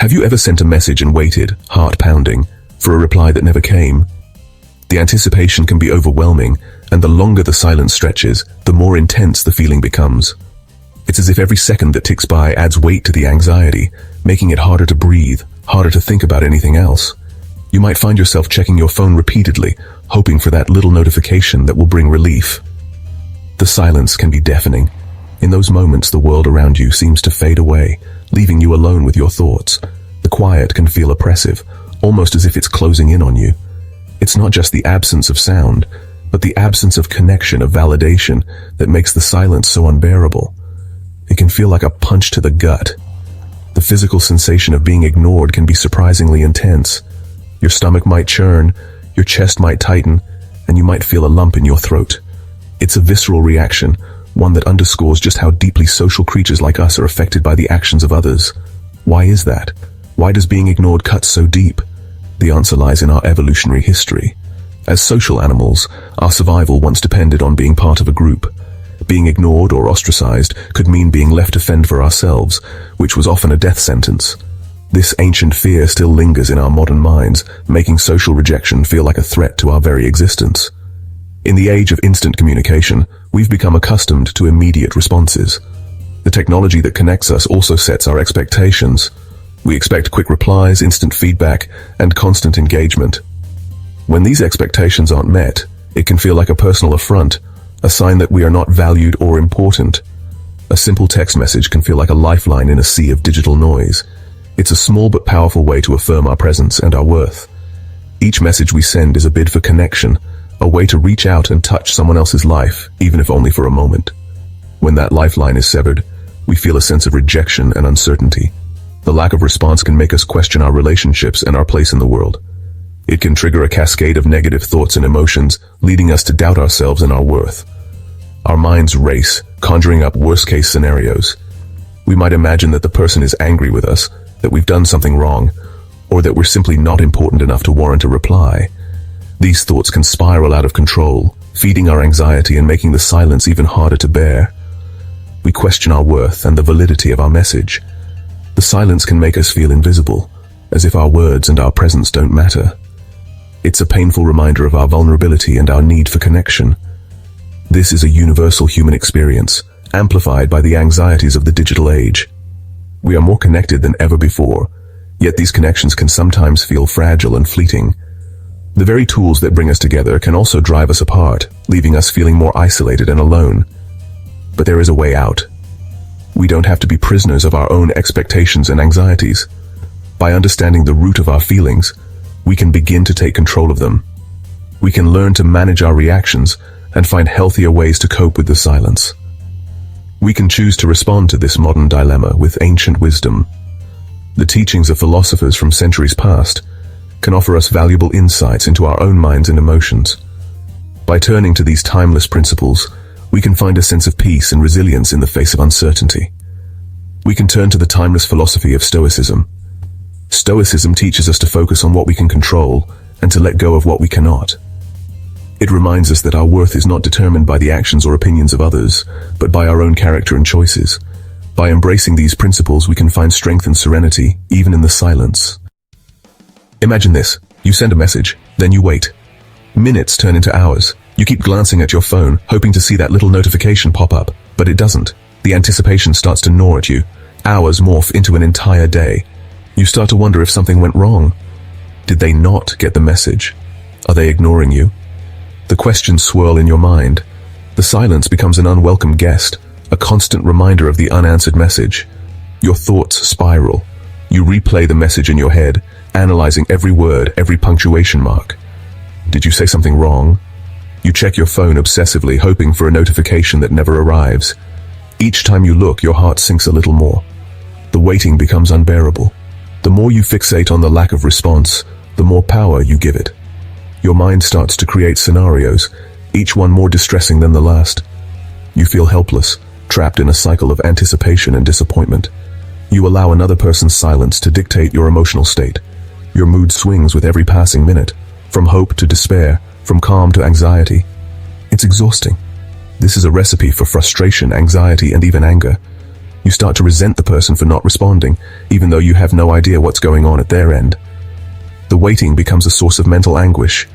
Have you ever sent a message and waited, heart pounding, for a reply that never came? The anticipation can be overwhelming, and the longer the silence stretches, the more intense the feeling becomes. It's as if every second that ticks by adds weight to the anxiety, making it harder to breathe, harder to think about anything else. You might find yourself checking your phone repeatedly, hoping for that little notification that will bring relief. The silence can be deafening. In those moments, the world around you seems to fade away, leaving you alone with your thoughts. The quiet can feel oppressive, almost as if it's closing in on you. It's not just the absence of sound, but the absence of connection, of validation, that makes the silence so unbearable. It can feel like a punch to the gut. The physical sensation of being ignored can be surprisingly intense. Your stomach might churn, your chest might tighten, and you might feel a lump in your throat. It's a visceral reaction, one that underscores just how deeply social creatures like us are affected by the actions of others. Why is that? Why does being ignored cut so deep? The answer lies in our evolutionary history. As social animals, our survival once depended on being part of a group. Being ignored or ostracized could mean being left to fend for ourselves, which was often a death sentence. This ancient fear still lingers in our modern minds, making social rejection feel like a threat to our very existence. In the age of instant communication, we've become accustomed to immediate responses. The technology that connects us also sets our expectations. We expect quick replies, instant feedback, and constant engagement. When these expectations aren't met, it can feel like a personal affront, a sign that we are not valued or important. A simple text message can feel like a lifeline in a sea of digital noise. It's a small but powerful way to affirm our presence and our worth. Each message we send is a bid for connection, a way to reach out and touch someone else's life, even if only for a moment. When that lifeline is severed, we feel a sense of rejection and uncertainty. The lack of response can make us question our relationships and our place in the world. It can trigger a cascade of negative thoughts and emotions, leading us to doubt ourselves and our worth. Our minds race, conjuring up worst-case scenarios. We might imagine that the person is angry with us, that we've done something wrong, or that we're simply not important enough to warrant a reply. These thoughts can spiral out of control, feeding our anxiety and making the silence even harder to bear. We question our worth and the validity of our message. The silence can make us feel invisible, as if our words and our presence don't matter. It's a painful reminder of our vulnerability and our need for connection. This is a universal human experience, amplified by the anxieties of the digital age. We are more connected than ever before, yet these connections can sometimes feel fragile and fleeting. The very tools that bring us together can also drive us apart, leaving us feeling more isolated and alone. But there is a way out. We don't have to be prisoners of our own expectations and anxieties. By understanding the root of our feelings, we can begin to take control of them. We can learn to manage our reactions and find healthier ways to cope with the silence. We can choose to respond to this modern dilemma with ancient wisdom. The teachings of philosophers from centuries past can offer us valuable insights into our own minds and emotions. By turning to these timeless principles, we can find a sense of peace and resilience in the face of uncertainty. We can turn to the timeless philosophy of Stoicism. Stoicism teaches us to focus on what we can control and to let go of what we cannot. It reminds us that our worth is not determined by the actions or opinions of others, but by our own character and choices. By embracing these principles, we can find strength and serenity, even in the silence. Imagine this. You send a message, then you wait. Minutes turn into hours. You keep glancing at your phone, hoping to see that little notification pop up, but it doesn't. The anticipation starts to gnaw at you. Hours morph into an entire day. You start to wonder if something went wrong. Did they not get the message? Are they ignoring you? The questions swirl in your mind. The silence becomes an unwelcome guest, a constant reminder of the unanswered message. Your thoughts spiral. You replay the message in your head, analyzing every word, every punctuation mark. Did you say something wrong? You check your phone obsessively, hoping for a notification that never arrives. Each time you look, your heart sinks a little more. The waiting becomes unbearable. The more you fixate on the lack of response, the more power you give it. Your mind starts to create scenarios, each one more distressing than the last. You feel helpless, trapped in a cycle of anticipation and disappointment. You allow another person's silence to dictate your emotional state. Your mood swings with every passing minute, from hope to despair, from calm to anxiety. It's exhausting. This is a recipe for frustration, anxiety, and even anger. You start to resent the person for not responding, even though you have no idea what's going on at their end. The waiting becomes a source of mental anguish.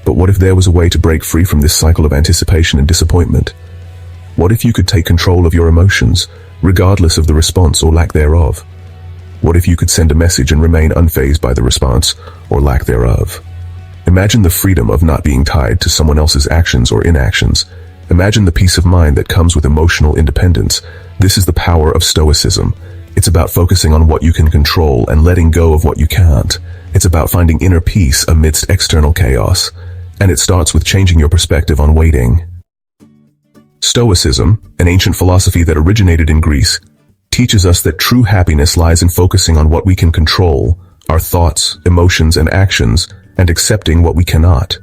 But what if there was a way to break free from this cycle of anticipation and disappointment? What if you could take control of your emotions, regardless of the response or lack thereof? What if you could send a message and remain unfazed by the response or lack thereof? Imagine the freedom of not being tied to someone else's actions or inactions. Imagine the peace of mind that comes with emotional independence. This is the power of Stoicism. It's about focusing on what you can control and letting go of what you can't. It's about finding inner peace amidst external chaos. And it starts with changing your perspective on waiting. Stoicism, an ancient philosophy that originated in Greece, teaches us that true happiness lies in focusing on what we can control, our thoughts, emotions, and actions, and accepting what we cannot.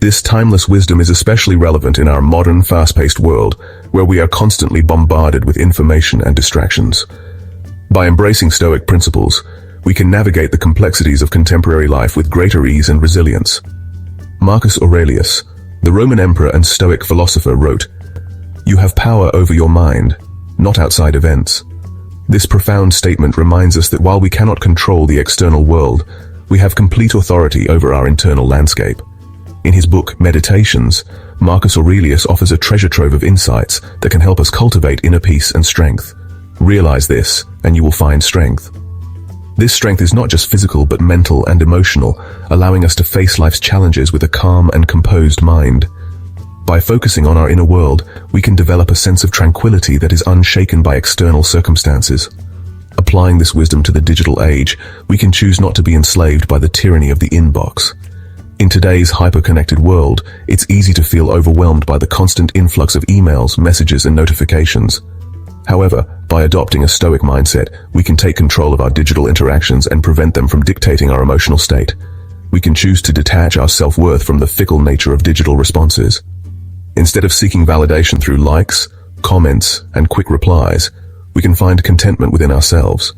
This timeless wisdom is especially relevant in our modern, fast-paced world, where we are constantly bombarded with information and distractions. By embracing Stoic principles, we can navigate the complexities of contemporary life with greater ease and resilience. Marcus Aurelius, the Roman emperor and Stoic philosopher, wrote, "You have power over your mind, not outside events." This profound statement reminds us that while we cannot control the external world, we have complete authority over our internal landscape. In his book, Meditations, Marcus Aurelius offers a treasure trove of insights that can help us cultivate inner peace and strength. Realize this, and you will find strength. This strength is not just physical but mental and emotional, allowing us to face life's challenges with a calm and composed mind. By focusing on our inner world, we can develop a sense of tranquility that is unshaken by external circumstances. Applying this wisdom to the digital age, we can choose not to be enslaved by the tyranny of the inbox. In today's hyper-connected world, it's easy to feel overwhelmed by the constant influx of emails, messages, and notifications. However, by adopting a Stoic mindset, we can take control of our digital interactions and prevent them from dictating our emotional state. We can choose to detach our self-worth from the fickle nature of digital responses. Instead of seeking validation through likes, comments, and quick replies, we can find contentment within ourselves.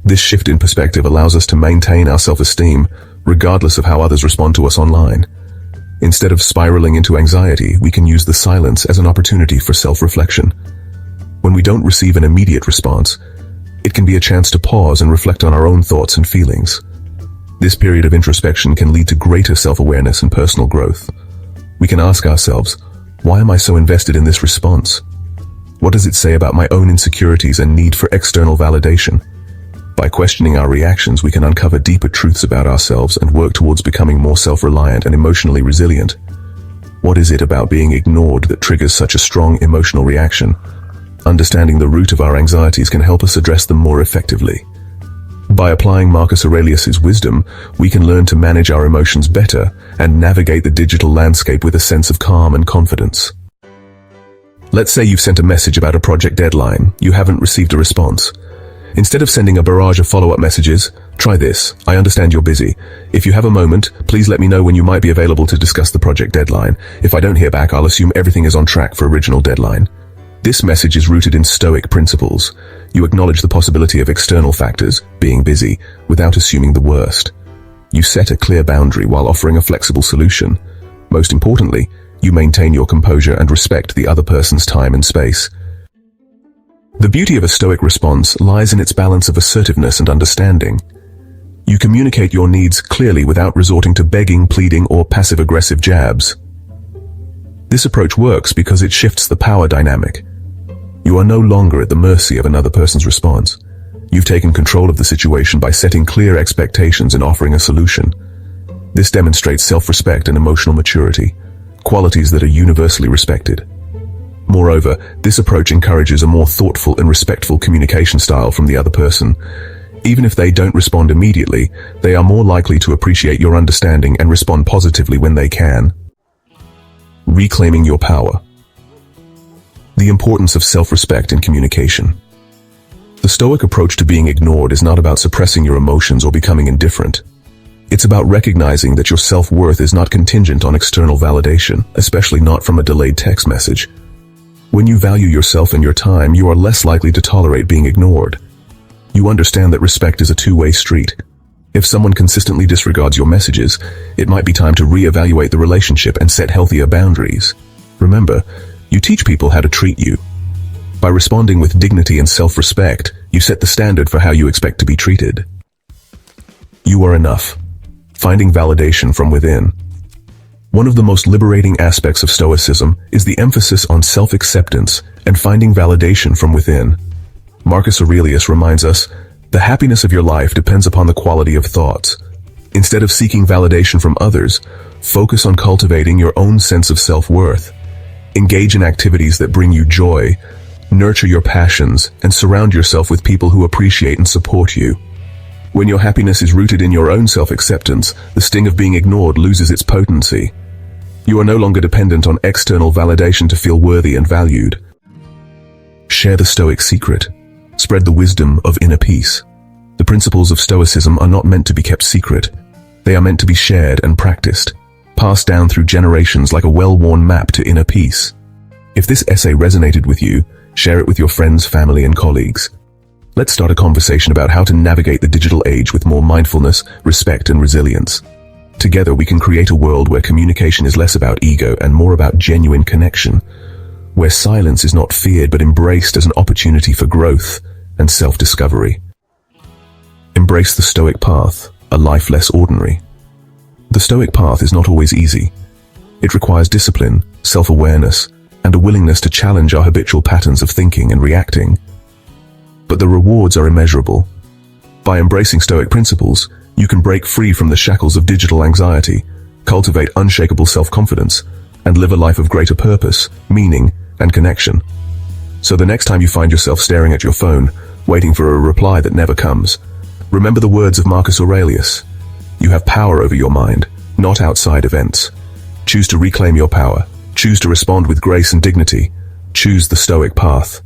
This shift in perspective allows us to maintain our self-esteem, regardless of how others respond to us online. Instead of spiraling into anxiety, we can use the silence as an opportunity for self-reflection. When we don't receive an immediate response, it can be a chance to pause and reflect on our own thoughts and feelings. This period of introspection can lead to greater self-awareness and personal growth. We can ask ourselves, why am I so invested in this response? What does it say about my own insecurities and need for external validation? By questioning our reactions, we can uncover deeper truths about ourselves and work towards becoming more self-reliant and emotionally resilient. What is it about being ignored that triggers such a strong emotional reaction? Understanding the root of our anxieties can help us address them more effectively. By applying Marcus Aurelius' wisdom, we can learn to manage our emotions better and navigate the digital landscape with a sense of calm and confidence. Let's say you've sent a message about a project deadline. You haven't received a response. Instead of sending a barrage of follow-up messages, try this. I understand you're busy. If you have a moment, please let me know when you might be available to discuss the project deadline. If I don't hear back, I'll assume everything is on track for original deadline. This message is rooted in Stoic principles. You acknowledge the possibility of external factors, being busy, without assuming the worst. You set a clear boundary while offering a flexible solution. Most importantly, you maintain your composure and respect the other person's time and space. The beauty of a Stoic response lies in its balance of assertiveness and understanding. You communicate your needs clearly without resorting to begging, pleading, or passive-aggressive jabs. This approach works because it shifts the power dynamic. You are no longer at the mercy of another person's response. You've taken control of the situation by setting clear expectations and offering a solution. This demonstrates self-respect and emotional maturity, qualities that are universally respected. Moreover, this approach encourages a more thoughtful and respectful communication style from the other person. Even if they don't respond immediately, they are more likely to appreciate your understanding and respond positively when they can. Reclaiming your power. The importance of self-respect in communication. The Stoic approach to being ignored is not about suppressing your emotions or becoming indifferent. It's about recognizing that your self-worth is not contingent on external validation, especially not from a delayed text message. When you value yourself and your time, you are less likely to tolerate being ignored. You understand that respect is a two-way street. If someone consistently disregards your messages, it might be time to re-evaluate the relationship and set healthier boundaries. Remember, you teach people how to treat you. By responding with dignity and self-respect, you set the standard for how you expect to be treated. You are enough. Finding validation from within. One of the most liberating aspects of Stoicism is the emphasis on self-acceptance and finding validation from within. Marcus Aurelius reminds us, the happiness of your life depends upon the quality of thoughts. Instead of seeking validation from others, focus on cultivating your own sense of self-worth. Engage in activities that bring you joy, nurture your passions, and surround yourself with people who appreciate and support you. When your happiness is rooted in your own self-acceptance, the sting of being ignored loses its potency. You are no longer dependent on external validation to feel worthy and valued. Share the Stoic secret. Spread the wisdom of inner peace. The principles of Stoicism are not meant to be kept secret. They are meant to be shared and practiced, passed down through generations like a well-worn map to inner peace. If this essay resonated with you, share it with your friends, family, and colleagues. Let's start a conversation about how to navigate the digital age with more mindfulness, respect, and resilience. Together we can create a world where communication is less about ego and more about genuine connection, where silence is not feared but embraced as an opportunity for growth and self-discovery. Embrace the Stoic path, a life less ordinary. The Stoic path is not always easy. It requires discipline, self-awareness, and a willingness to challenge our habitual patterns of thinking and reacting. But the rewards are immeasurable. By embracing Stoic principles, you can break free from the shackles of digital anxiety, cultivate unshakable self-confidence, and live a life of greater purpose, meaning, and connection. So the next time you find yourself staring at your phone, waiting for a reply that never comes, remember the words of Marcus Aurelius. You have power over your mind, not outside events. Choose to reclaim your power. Choose to respond with grace and dignity. Choose the Stoic path.